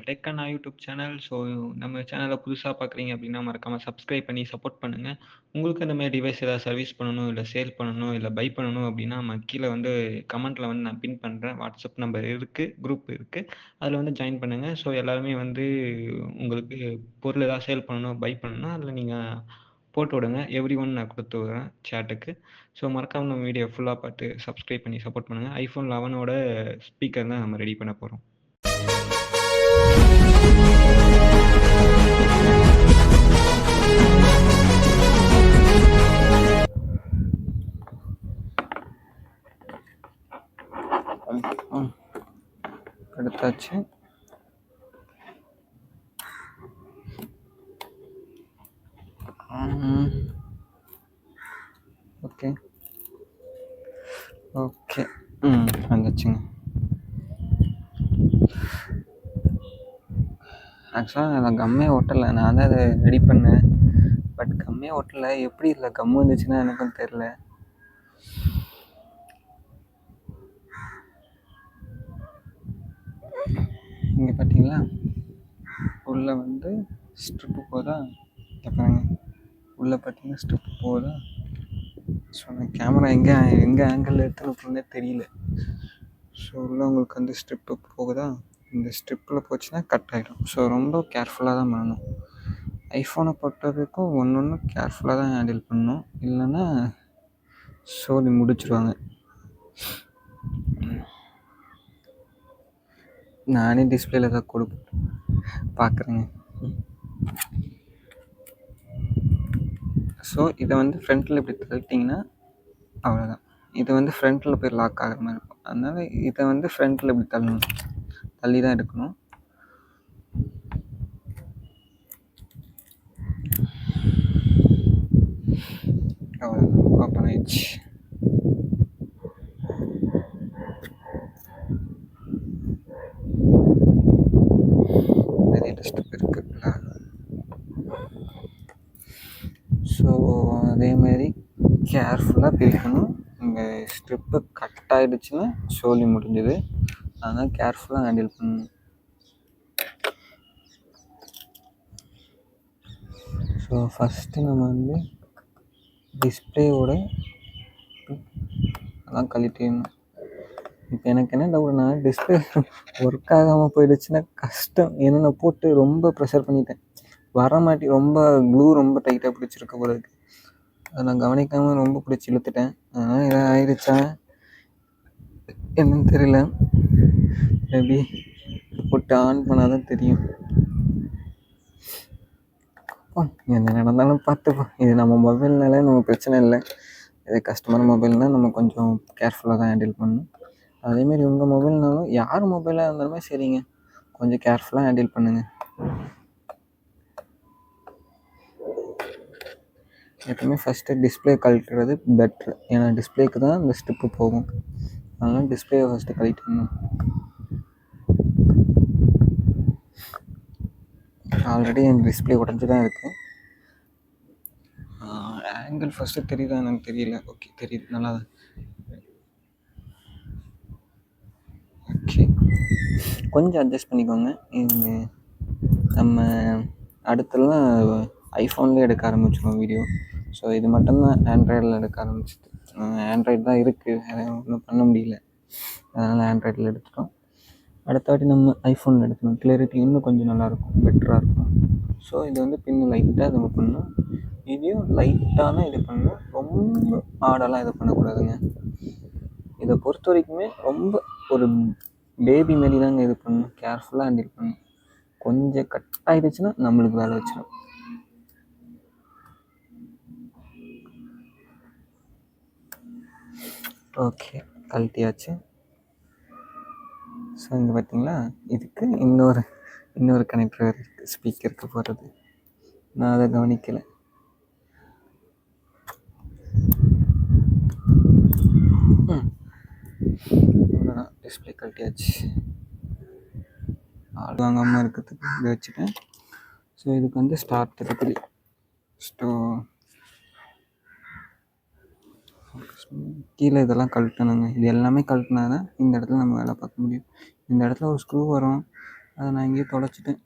Tech அண்ணா YouTube channel. So நம்ம சேனலை புதுசாக பார்க்குறீங்க அப்படின்னா மறக்காமல் சப்ஸ்கிரைப் பண்ணி சப்போர்ட் பண்ணுங்கள். உங்களுக்கு இந்த மாதிரி டிவைஸ் ஏதாவது சர்வீஸ் பண்ணணும், இல்லை சேல் பண்ணணும், இல்லை பை பண்ணணும் அப்படின்னா நம்ம கீழே கமெண்ட்டில் நான் பின் பண்ணுறேன். வாட்ஸ்அப் நம்பர் இருக்குது, குரூப் இருக்குது, அதில் ஜாயின் பண்ணுங்கள். ஸோ எல்லாருமே உங்களுக்கு பொருள் ஏதாவது சேல் பண்ணணும், பை பண்ணணும்னா அதில் நீங்கள் போட்டு விடுங்க. எவ்ரி ஒன் நான் கொடுத்து விடுறேன் சேட்டுக்கு. ஸோ மறக்காமல் நம்ம வீடியோ ஃபுல்லாக பார்த்து சப்ஸ்கிரைப் பண்ணி சப்போர்ட் பண்ணுங்கள். ஐஃபோன் 11ஓட ஸ்பீக்கர் தான் நம்ம ரெடி பண்ண போகிறோம். எடுத்தாச்சு. ஓகே ஓகே வந்துச்சுங்க. ஆக்சுவலாக நான் கம்மே ஒட்டலை, நான் தான் அதை ரெடி பண்ணேன். பட் கம்மே ஒட்டலை, எப்படி இல்லை கம் வந்துச்சுன்னா எனக்கும் தெரில. இங்கே பார்த்தீங்களா, உள்ளே ஸ்ட்ரிப்பு போதா, பாருங்க உள்ளே பார்த்தீங்கன்னா ஸ்ட்ரிப்பு போதா. ஸோ நான் கேமரா எங்கே ஆங்கிளில் எடுத்துன்னு தெரியல. ஸோ உள்ளே உங்களுக்கு ஸ்ட்ரிப்பு போகுதா, இந்த ஸ்ட்ரிப்பில் போச்சுன்னா கட் ஆகிடும். ஸோ ரொம்ப கேர்ஃபுல்லாக தான் பண்ணணும். ஐஃபோனை பொறுத்த வரைக்கும் ஒன்று கேர்ஃபுல்லாக தான் ஹேண்டில் பண்ணணும், இல்லைன்னா சோலி முடிச்சிருவாங்க. நானே டிஸ்பிளேல தான் பார்க்குறேங்க. ஸோ இதை ஃப்ரண்ட்டில் இப்படி தள்ளிட்டிங்கன்னா அவ்வளோதான். இது ஃப்ரண்ட்டில் போய் லாக் ஆகிற மாதிரி இருக்கும். அதனால் இதை ஃப்ரண்ட்டில் இப்படி தள்ளி தான் எடுக்கணும். அவ்வளோதான், ஓப்பன் ஆயிடுச்சு. நிறைய ஸ்டெப் இருக்குல்ல. ஸோ அதேமாரி கேர்ஃபுல்லாக பிரிக்கணும். இங்கே ஸ்ட்ரிப்பு கட் ஆகிடுச்சுன்னா சோலி முடிஞ்சுது. அதனால் கேர்ஃபுல்லாக ஹேண்டில் பண்ணணும். ஸோ ஃபஸ்ட்டு நம்ம டிஸ்பிளேயோட அதெல்லாம் கழட்டிடணும். இப்போ எனக்கு என்ன டவுட்னா, டிஸ்பிளே ஒர்க் ஆகாமல் போயிடுச்சுன்னா கஷ்டம். ஏன்னா நான் போட்டு ரொம்ப ப்ரெஷர் பண்ணிட்டேன், வரமாட்டி ரொம்ப க்ளூ ரொம்ப டைட்டாக பிடிச்சிருக்க போல இருக்குது. அதை நான் கவனிக்காமல் ரொம்ப பிடிச்சி இழுத்துட்டேன். அதனால் எதாவது ஆயிடுச்சா என்னன்னு தெரியல. மேபி போட்டு ஆன் பண்ணால் தான் தெரியும். என்ன நடந்தாலும் பார்த்துப்போம். இது நம்ம மொபைல்னால நம்ம பிரச்சனை இல்லை. இதே கஸ்டமர் மொபைல்னால் நம்ம கொஞ்சம் கேர்ஃபுல்லாக தான் ஹேண்டில் பண்ணணும். அதேமாரி உங்கள் மொபைல்னாலும் யார் மொபைலாக இருந்தாலுமே சரிங்க, கொஞ்சம் கேர்ஃபுல்லாக ஹேண்டில் பண்ணுங்கள். எப்பவுமே ஃபஸ்ட்டு டிஸ்பிளே கழட்டுறது பெட்ரு. ஏன்னா டிஸ்பிளேக்கு தான் இந்த ஸ்டிப்பு போகும். அதனால் டிஸ்பிளேயை ஃபஸ்ட்டு கழட்டிடணும். ஆல்ரெடி என் டிஸ்பிளே உடஞ்சி தான் இருக்குது. ஆங்கிள் ஃபஸ்ட்டு தெரியுதா எனக்கு தெரியல. ஓகே, தெரியுது, நல்லா தான். ஓகே, கொஞ்சம் அட்ஜஸ்ட் பண்ணிக்கோங்க. இது நம்ம அடுத்தெல்லாம் ஐஃபோன்லேயே எடுக்க ஆரம்பிச்சிடுவோம் வீடியோ. ஸோ இது மட்டும்தான் ஆண்ட்ராய்டில் எடுக்க ஆரம்பிச்சிது. ஆண்ட்ராய்டு தான் இருக்குது, வேறு ஒன்றும் பண்ண முடியல. அதனால் ஆண்ட்ராய்டில் எடுத்துட்டோம். அடுத்த வாட்டி நம்ம ஐஃபோனில் எடுக்கணும். கிளியரிட்டி இன்னும் கொஞ்சம் நல்லாயிருக்கும், பெட்டராக இருக்கும். ஸோ இது பின்னு லைட்டாக இது பண்ணணும். இதையும் லைட்டான இது பண்ணணும், ரொம்ப ஆடெல்லாம் இது பண்ணக்கூடாதுங்க. இதை பொறுத்த வரைக்குமே ரொம்ப ஒரு பேபி மாரி தாங்க இது பண்ணணும். கேர்ஃபுல்லாக ஹேண்டில் பண்ணணும். கொஞ்சம் கட் ஆகிடுச்சுன்னா நம்மளுக்கு வேலை வச்சிடும். ஓகே, கழட்டியாச்சு. ஸோ இங்கே பார்த்தீங்களா, இதுக்கு இன்னொரு கனெக்டர் இருக்குது ஸ்பீக்கருக்கு போகிறது. நான் அதை கவனிக்கலை. அவ்வளோதான், டிஸ்பிளே கழட்டியாச்சு. ஆள் வாங்காமல் இருக்கிறதுக்கு இதை வச்சுட்டேன். ஸோ இதுக்கு ஸ்டார்ட் இருக்குது. கீழே இதெல்லாம் கழட்டணுங்க. இது எல்லாமே கழட்டினா தான் இந்த இடத்துல நம்ம வேலை பார்க்க முடியும். இந்த இடத்துல ஒரு ஸ்க்ரூ வரும், அதை நான் இங்கேயே தொலைச்சிட்டேன்.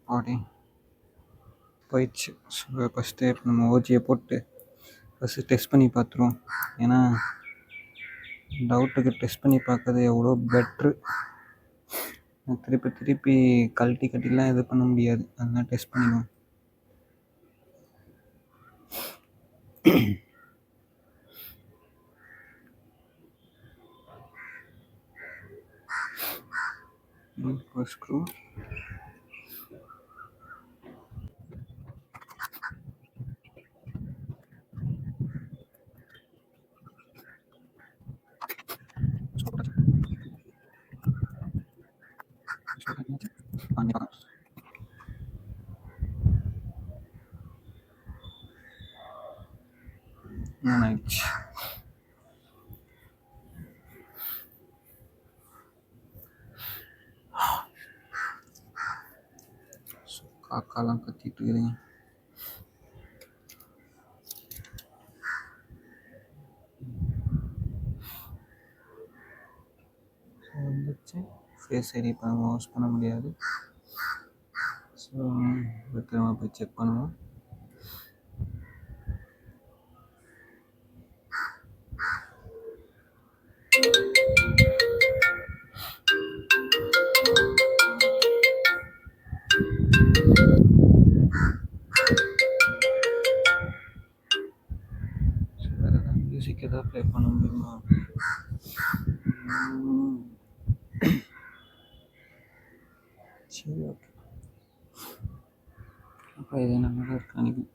அப்படி போயிடுச்சு. ஸோ ஃபஸ்ட்டு இப்போ நம்ம ஓஜியை போட்டு ஃபஸ்ட்டு டெஸ்ட் பண்ணி பார்த்துருவோம். ஏன்னா டவுட்டுக்கு டெஸ்ட் பண்ணி பார்க்கறது எவ்வளோ பெட்ரு. திருப்பி திருப்பி கட்டிலாம் இது பண்ண முடியாது. அதெல்லாம் டெஸ்ட் பண்ணிடுவோம். ஸ்க்ரூ ஆயிடுச்சு. காக்காலாம் கத்திட்டு இருக்குதுங்க. வந்துச்சு. ஃபேஸ் ஐடி இப்போ நம்ம வாஷ் பண்ண முடியாது. ஸோ திரும்ப போய் செக் பண்ணுவோம். மியூசிக் எதாவது ப்ளே பண்ண முடியுமா? சரி, ஓகே. அப்போ இது நல்லா இருக்கு நினைக்கும்.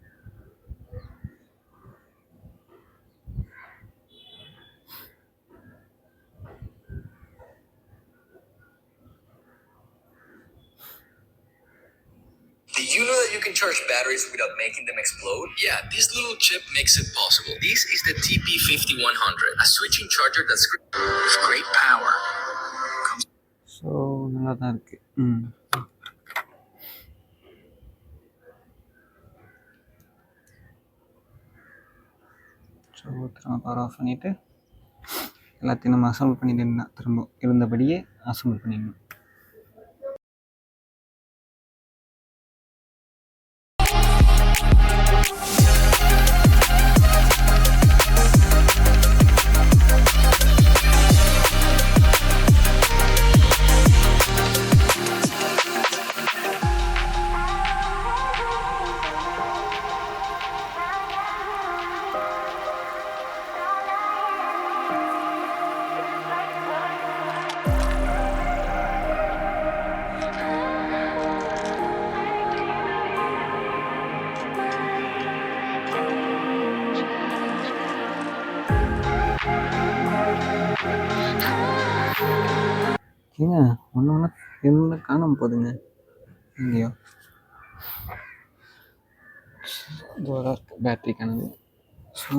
Did you know that you can charge batteries without making them explode? Yeah, this little chip makes it possible. This is the TP5100, a switching charger that's with great power. So நல்லா தான் இருக்கு. So திரும்ப power of பண்ணிவிட்டு எல்லாத்தையும் நம்ம assemble பண்ணிட்டு திரும்ப இருந்தபடியே அசம்பிள் பண்ணிடணும். ஏங்க ஒன்று ஒன்று காணாமல் போகுதுங்க. எங்கேயோ இதோட பேட்ரிக்கானது. ஸோ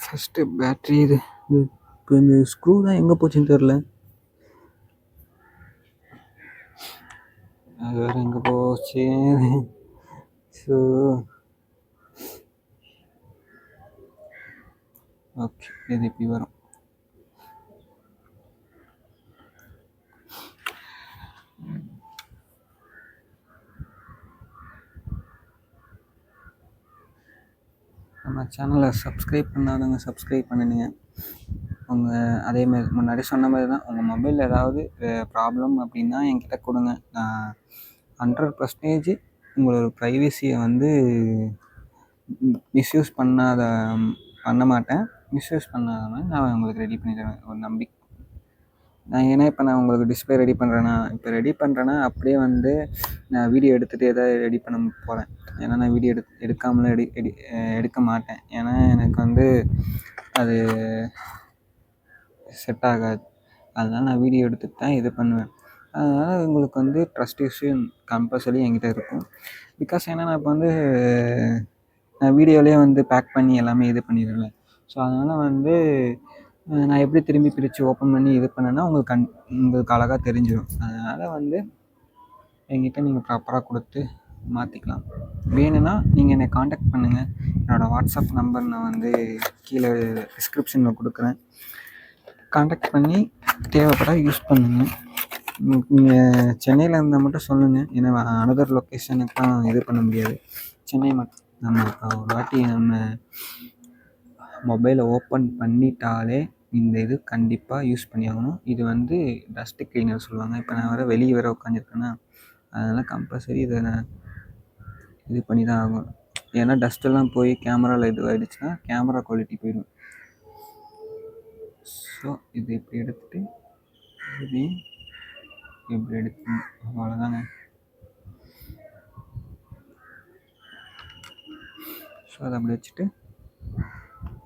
ஃபஸ்ட்டு பேட்ரி இது இப்போ இந்த ஸ்க்ரூ தான் எங்கே போச்சுன்னு தெரில. அது வேறு எங்கே போச்சு. ஸோ ஓகே, இது இப்படி வரும். நம்ம சேனலை சப்ஸ்கிரைப் பண்ணாதவங்க சப்ஸ்கிரைப் பண்ணுங்க. அதேமாரி முன்னாடி சொன்ன மாதிரி தான், உங்கள் மொபைலில் ஏதாவது ப்ராப்ளம் அப்படின்னா என்கிட்ட கொடுங்க. நான் 100% உங்களோட ப்ரைவசியை வந்து மிஸ்யூஸ் பண்ண மாட்டேன். மிஸ்யூஸ் பண்ணாத மாதிரி நான் உங்களுக்கு ரெடி பண்ணி தருவேன் ஒரு ஏன்னா இப்போ நான் உங்களுக்கு டிஸ்பிளே ரெடி பண்ணுறேன்னா அப்படியே வந்து நான் வீடியோ எடுத்துகிட்டு எதாவது ரெடி பண்ண போகிறேன். ஏன்னா நான் வீடியோ எடுக்காமலாம் எடுக்க மாட்டேன். ஏன்னா எனக்கு வந்து அது செட் ஆகாது. அதனால் நான் வீடியோ எடுத்துகிட்டு தான் இது பண்ணுவேன். அதனால் உங்களுக்கு வந்து ட்ரஸ்ட் இஷ்யூ கம்பல்சரி என்கிட்ட இருக்கும். பிகாஸ் ஏன்னா நான் இப்போ வந்து நான் வீடியோலேயே வந்து பேக் பண்ணி எல்லாமே இது பண்ணிடுவேன். ஸோ அதனால் வந்து நான் எப்படி திரும்பி பிரித்து ஓப்பன் பண்ணி இது பண்ணேன்னா உங்களுக்கு அழகாக தெரிஞ்சிடும். அதனால் வந்து என்கிட்ட நீங்கள் ப்ராப்பராக கொடுத்து மாற்றிக்கலாம். வேணும்னா நீங்கள் என்னை காண்டாக்ட் பண்ணுங்கள். என்னோடய வாட்ஸ்அப் நம்பர் நான் வந்து கீழே டிஸ்கிரிப்ஷனில் கொடுக்குறேன். காண்டாக்ட் பண்ணி தேவைப்பட யூஸ் பண்ணுங்கள். நீங்கள் சென்னையில் இருந்தால் மட்டும் சொல்லுங்கள். ஏன்னா அனதர் லொக்கேஷனுக்குலாம் இது பண்ண முடியாது. சென்னை மட்டும் நம்ம ஒரு வாட்டி நம்ம மொபைலை ஓப்பன் பண்ணிட்டாலே இந்த இது கண்டிப்பாக யூஸ் பண்ணி ஆகணும். இது வந்து டஸ்ட்டு க்ளீனர் சொல்லுவாங்க. இப்போ நான் வெளியே உட்காந்துருக்கேன்னா அதனால் கம்பல்சரி இதை நான் இது பண்ணி தான் ஆகணும். ஏன்னா டஸ்ட்டெல்லாம் போய் கேமராவில் இதுவாகிடுச்சுன்னா கேமரா குவாலிட்டி போயிடும். ஸோ இது இப்படி எடுத்துகிட்டு இதையும் இப்படி எடுக்கணும். அவ்வளோதாங்க. ஸோ அதை அப்படி வச்சுட்டு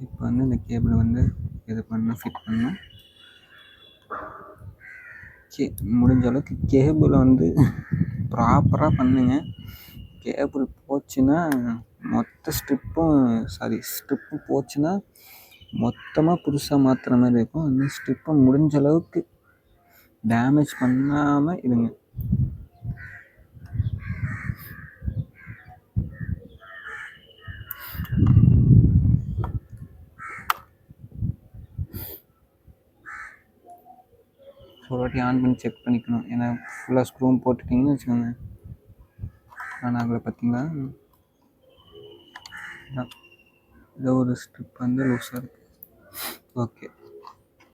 இப்போ வந்து இந்த கேபிள் வந்து இது ஃபிட் பண்ணணும். முடிஞ்ச அளவுக்கு கேபிளை வந்து ப்ராப்பராக பண்ணுங்க. கேபிள் போச்சுன்னா ஸ்ட்ரிப்பும் போச்சுன்னா மொத்தமாக புதுசாக மாற்றுற மாதிரி இருக்கும். அந்த ஸ்ட்ரிப்பை முடிஞ்ச அளவுக்கு டேமேஜ் பண்ணாமல் இருங்க. ஒரு வாட்டி ஆன் பண்ணி செக் பண்ணிக்கணும். ஏன்னா ஃபுல்லாக ஸ்க்ரூவும் போட்டுட்டிங்கன்னு வச்சுக்கோங்க, ஆனால் அதில் பார்த்தீங்களா ஏதோ ஒரு ஸ்ட்ரிப் வந்து லூஸாக இருக்குது. ஓகே.